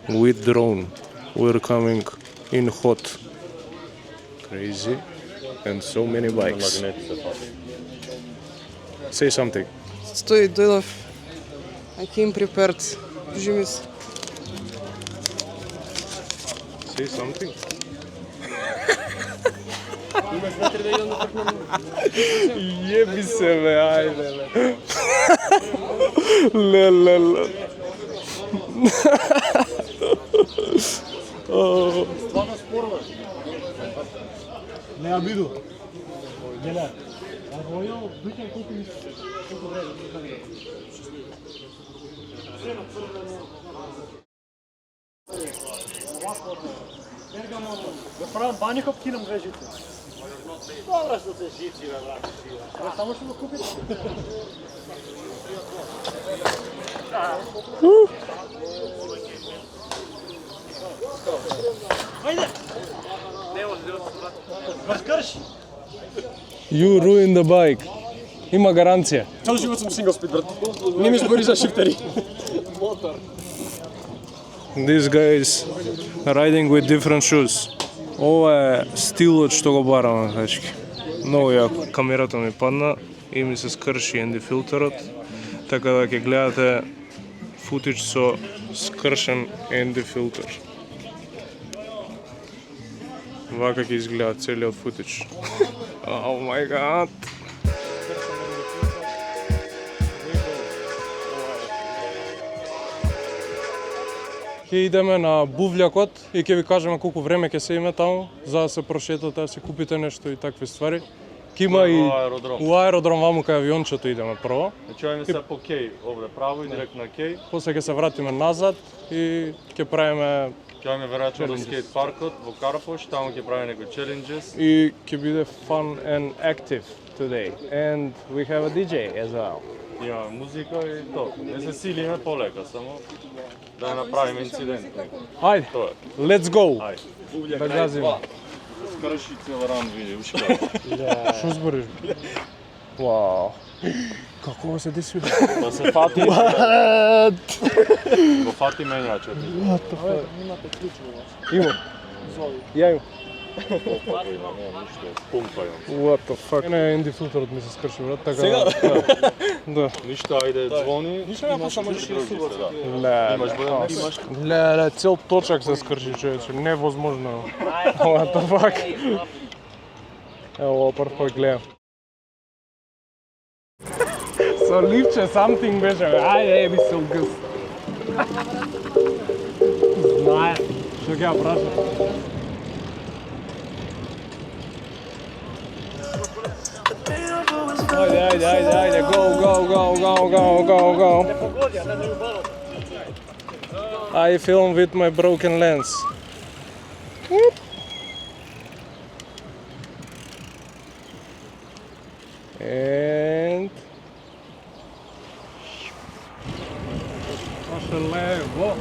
with drone. We're coming in hot. Crazy. And so many bikes. Say something. Стои дојдов. I came prepared. Кажи ми се. Say something. Jebi se me, ajde. Лелеле. Стварно спорно. Не ја биду. Геле. А војо биќе колку ми колку време. Да правам баников, кинам две жици. Добре што се жици, бе, брат. Само што го купите. Ајде! Не може да го скрши. You ruined the bike. Има гаранција. Цел живот сум сингл спид, брат. Не ми збори за шифтери. These guys riding with different shoes. Ова е стилот што го бараме, дечки. Многу јако. Камерата ми падна и ми се скрши ND филтерот, така да ќе гледате футич со скршен ND филтер. Вака ќе изгледа целиот футич. Oh my god. Ќе идеме на Бувљакот и ќе ви кажеме колку време ќе се име таму, за да се прошетате, да се купите нешто и такви ствари. Ќе има и у аеродром ваму кај авиончето идеме прво. Значи овде се по Кеј, овде право и директно на Кеј. После ќе се вратиме назад и ќе правиме Ќе имаме веројатно до скейт паркот во Карапош, таму ќе правиме некои challenges. и ќе биде fun and active today. And we have a DJ as well. Има музика и то. Не се силиме полека, само да ја направиме инцидент. Ајде, Тоа е. let's go. Ајде. Да газиме. Скрши цел ран види, ушка. Шо збориш? Вау. Како се деси? Да се фати. Го фати менјачот. Има. Ја имам. Пумпајам. What the fuck? Не, ND филтерот ми се скрши, брат, така. Сега? Да. Ништо, ајде, звони. Ништо не пуша, можеш и да субот. Ле, Имаш боден? ле, цел точак се скрши, човече, невозможно. What the fuck? Ево, прв пат гледам. Со ливче something беше, ајде, еби се гъс. Знае, што ќе ја прашам. Ajde, go. I film with my broken lens. And... Levo.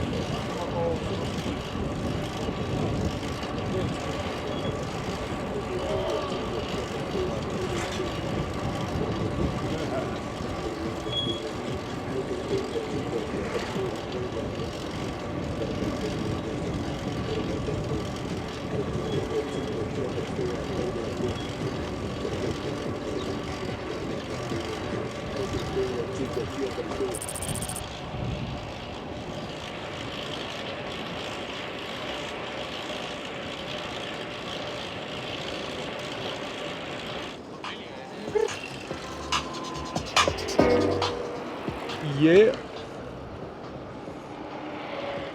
Yeah.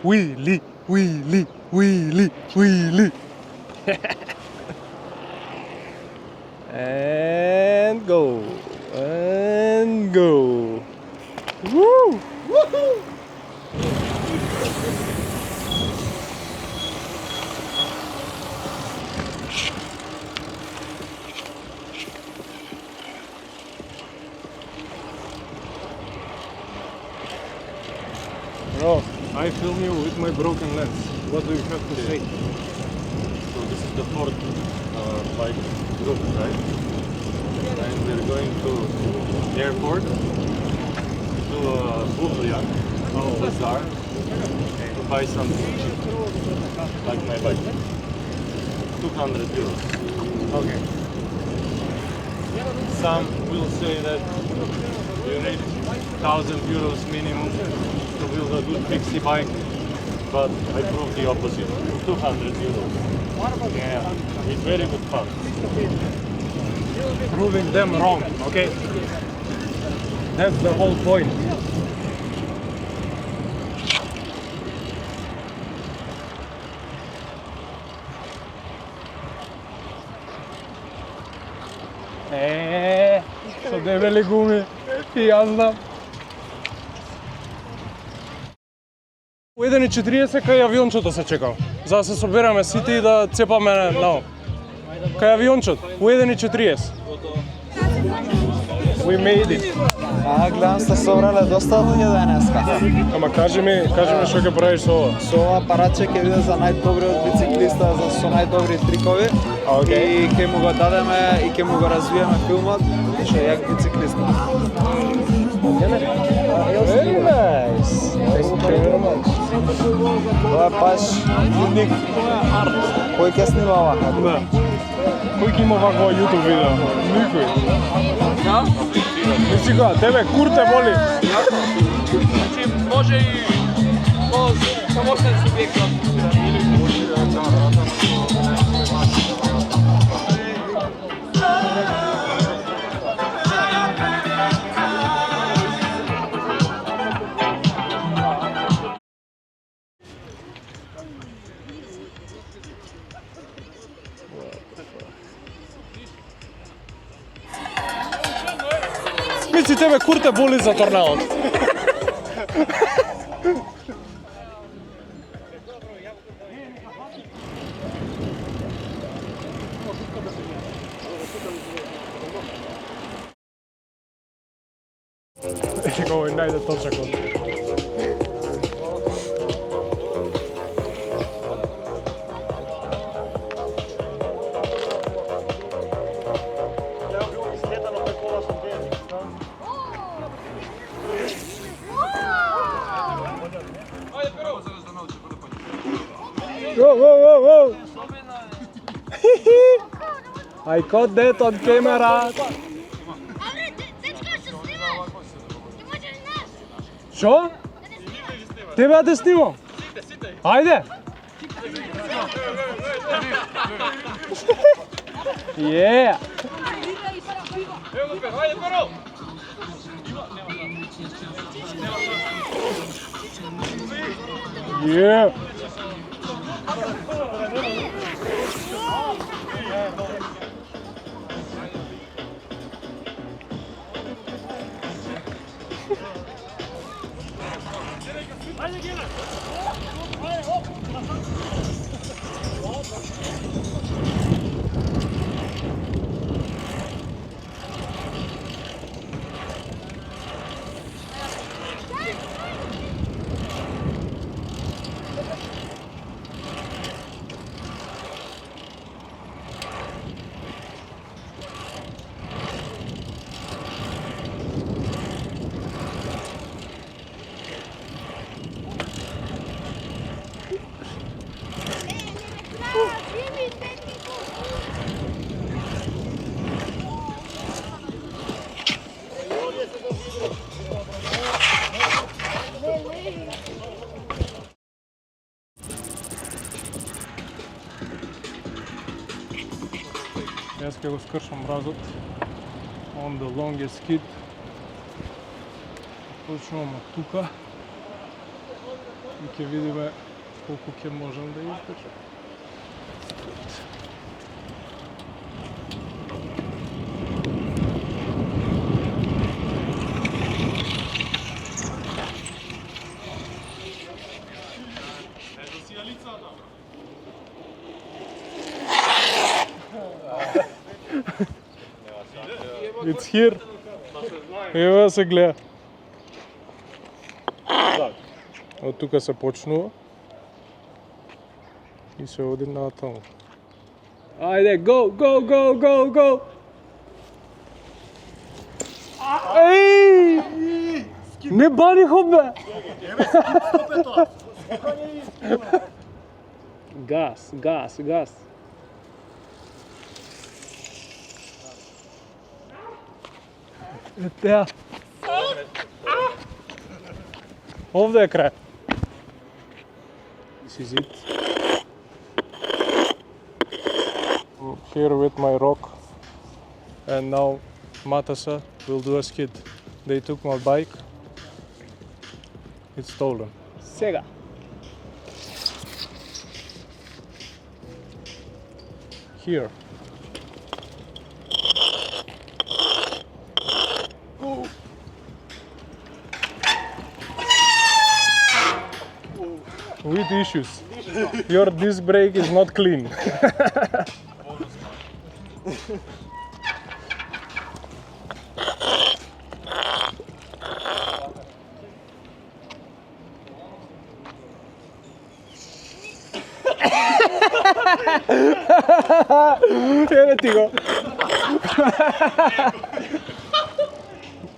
Wheelie. And go. Woo! Woohoo! Bro, I film you with my broken lens. What do you have to say? So this is the fourth bike group, right? And we're going to airport to Buvljak, Bazaar. buy something cheap, like my bike. 200 euros. Okay. Some will say that you need 1,000 euros minimum to build a good fixie bike, but I prove the opposite. 200 euros. Yeah, it's very good fun. Proving them wrong, okay? That's the whole point. Со дебели гуми, и јас знам. У 1:40 кај авиончето се чекам, за да се собераме сите и да цепаме нао. Кај авиончето, у 1:40. We made it. Гледам сте собрале доста луѓе денеска. Ама кажи ми што ќе правиш со ова? Со ова апаратче ќе биде за најдобриот бициклиста, со најдобри трикови. И ќе му го дадеме и ќе му го развиеме филмот, што е јак бициклист. Very nice. Thank you very much. Тоа е баш уник. Кој ќе снима овака? Да. Кој ќе има вакво YouTube видео? Никој. Да? Мисли кога, тебе кур те боли? Значи може и самостоен субјект Мисли тебе кур те боли за торнадот. Како е најде точакот. Whoa. I caught that on camera. Що? Тебе да снимам? Ајде. Yeah. Yeah. Јас ќе го скршам мразот on the longest skid. Почнувам од тука и ќе видиме колку ќе можам да издржам. It's here. Ева се гледа. Од тука се почнува и се оди натаму. Ајде, go! Еј! Не бани бе! Газ, газ, газ. Теа. Овде е крај. This is it. Here with my rock. And now Matasa will do a skid. They took my bike. It's stolen. Сега. Here. With issues. Your disc brake is not clean. Evo ti go.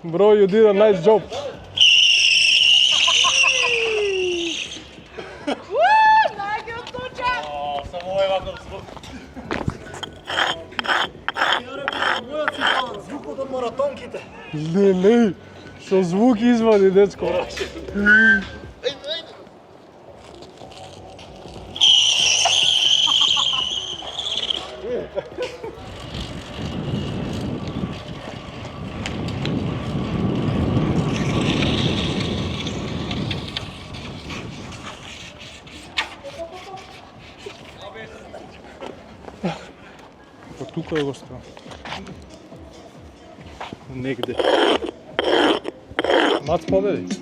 Bro, you did a nice job. Само овој ваков звук. Звукот од маратонките. Леле, со звук извади, дечко. Тука е го ставам. Негде. Мац победи.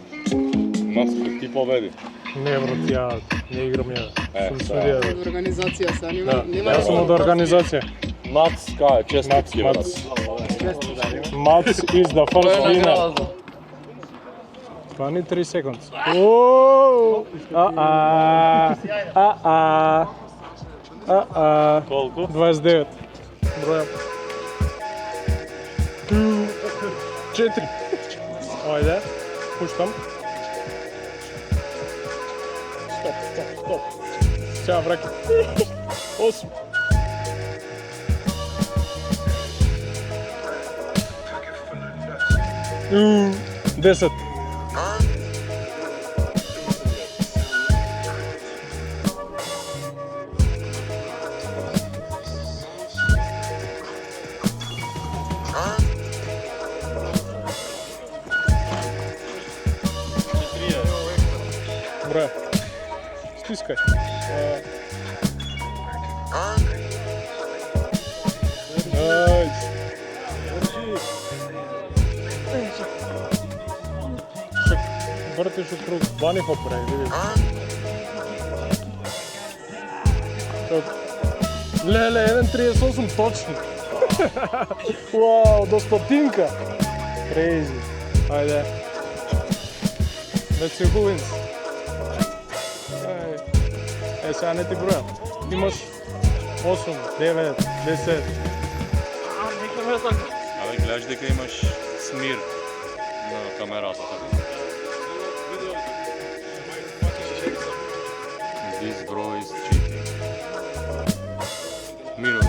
Мац, ти победи. Не, брат, ја не играм ја. Сум судија. Од организација се, нема Да, нема. јас сум од организација. Мац, кај, честитки, брат. Maц is the first winner. 23 seconds. Ооо! Колку? 29. Бројам. 4. Ајде, пуштам. Стоп. Сега враќам. 8. Ooh, 10. Бре, стискај. Најс. Вртиш округ бани хоп, бре, видиш. Леле, 1.38 точно. Вау, до стотинка. Crazy. Ајде. Let's see who wins. Сега не ти бројам. Имаш 8, 9, 10. Абе, гледаш дека имаш смир на камерата. This bro is cheating. Минут.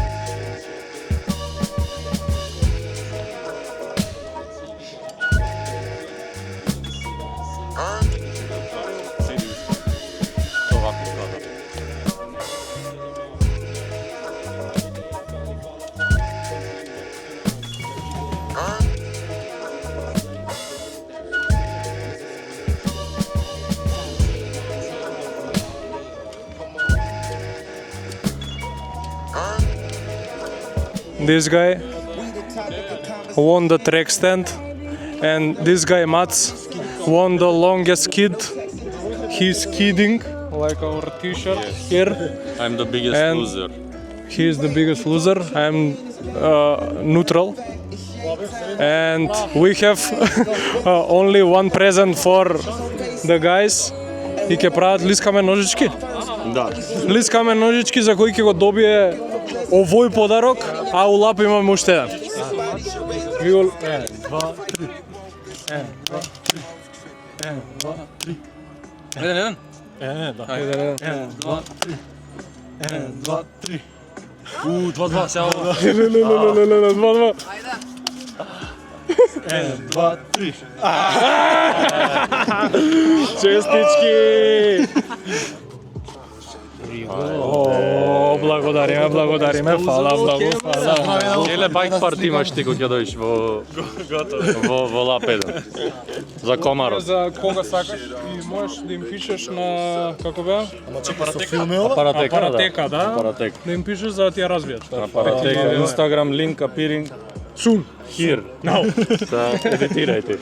This guy won the track stand, and this guy Mats won the longest skid. He's skidding like our t-shirt here. I'm the biggest And- loser. He is the biggest loser. I'm neutral. And we have only one present for the guys. И ќе прават лискаме ножички. Да. Лискаме ножички за кој ќе го добие овој подарок, а у лап имаме уште еден. We will 1, 2, 3. 1, 2, 3. 1, 2, 3. Еден. Да. Ајде, да. 2-2, сега. 2-2. Честички! О, благодариме, фала многу, фала. Еле байк парти имаш ти кога ќе дојдеш во Лапеден. За Комарот. За кога сакаш и можеш да им пишеш на како беа? Апаратека, да. Апаратека. Да им пишеш за да ти ја развијат. Апаратека, Instagram link appearing Soon. here. Now. Са едитирајте.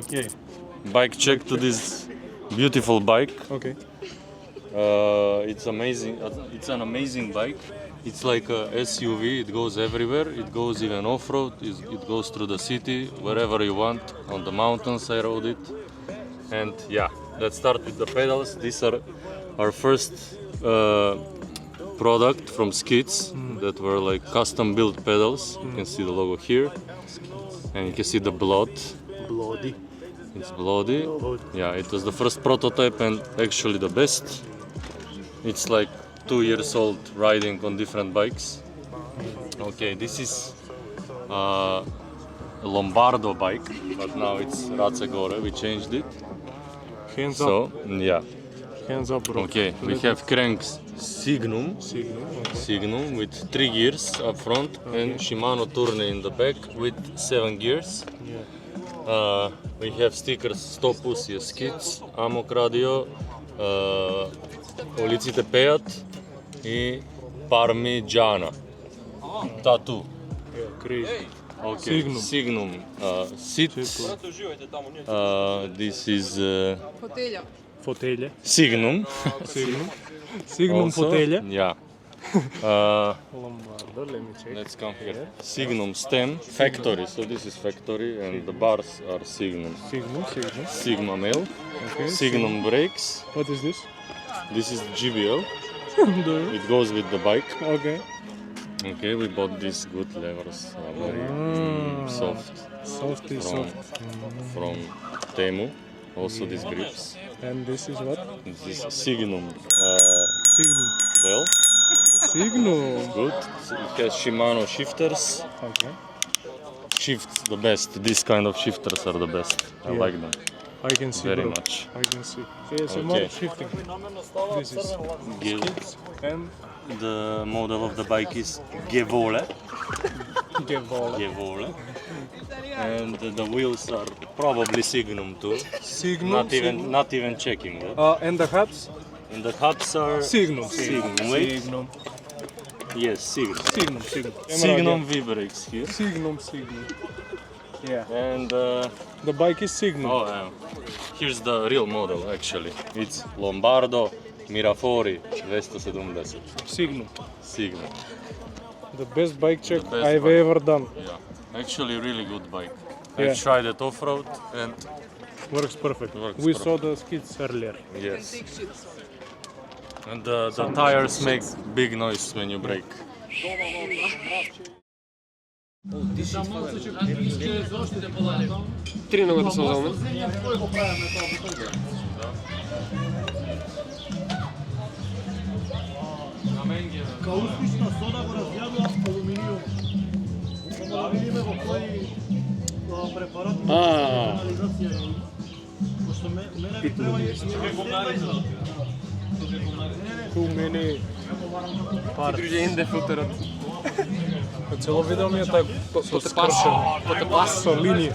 Okay. Bike check to this beautiful bike. Okay. It's amazing. It's an amazing bike. It's like a SUV. It goes everywhere. It goes even off-road. It goes through the city, wherever you want. On the mountains, I rode it. And yeah, let's start with the pedals. These are our first product from Skids that were like custom-built pedals. You can see the logo here, and you can see the blood. Bloody. It's bloody. Yeah, it was the first prototype and actually the best. It's like 2 years old riding on different bikes. Okay, this is a Lombardo bike, but now it's Razzagore. We changed it. Hands up. So, yeah. Hands up, bro. Okay, we have cranks Signum with 3 gears up front and Shimano Tourne in the back with 7 gears. We have stickers Stopus и Skids, Amok Radio, Улиците пеат и Parmigiana. Tattoo. Crazy. Okay. Signum. Seats. This is Fotelja. Fotelje. Signum. Signum Also, fotelje. Yeah. Lombardo, let me check. Let's come here. Signum stem factory. So this is factory and the bars are Signum. Signum. Sigma male. Okay. Signum brakes. What is this? This is GBL. It goes with the bike. Okay. Okay, we bought these good levers. Very soft Softy, soft. from Temu. Also these grips. And this is what? This is Signum Signum. bell. Signum. Good. It has Shimano shifters. Okay. Shifts the best. These kind of shifters are the best. I Yeah. like them I can see, very bro. much. I can see. Yes, Okay. more shifting. This is and The model of the bike is Gevole. Gevole. And the wheels are probably Signum too. Signum. Not even checking that. And the hubs? And the hubs are Signum. Signum. Wait. Signum. Yes, Signum. Signum. Signum V brakes here. Signum. Yeah. And The bike is Signum. here's the real model actually. It's Lombardo Mirafori 270. Signum. Signum. The best bike check The best I've bike. ever done. Yeah. Actually really good bike. Yeah. I've tried it off-road and Works perfect. Works We perfect. saw the skids earlier. yes. And the tires make big noise when you brake. Три ногата сам взел. Too many parts. Движение филтерот. Цело видео ми е така скршено. Со линии.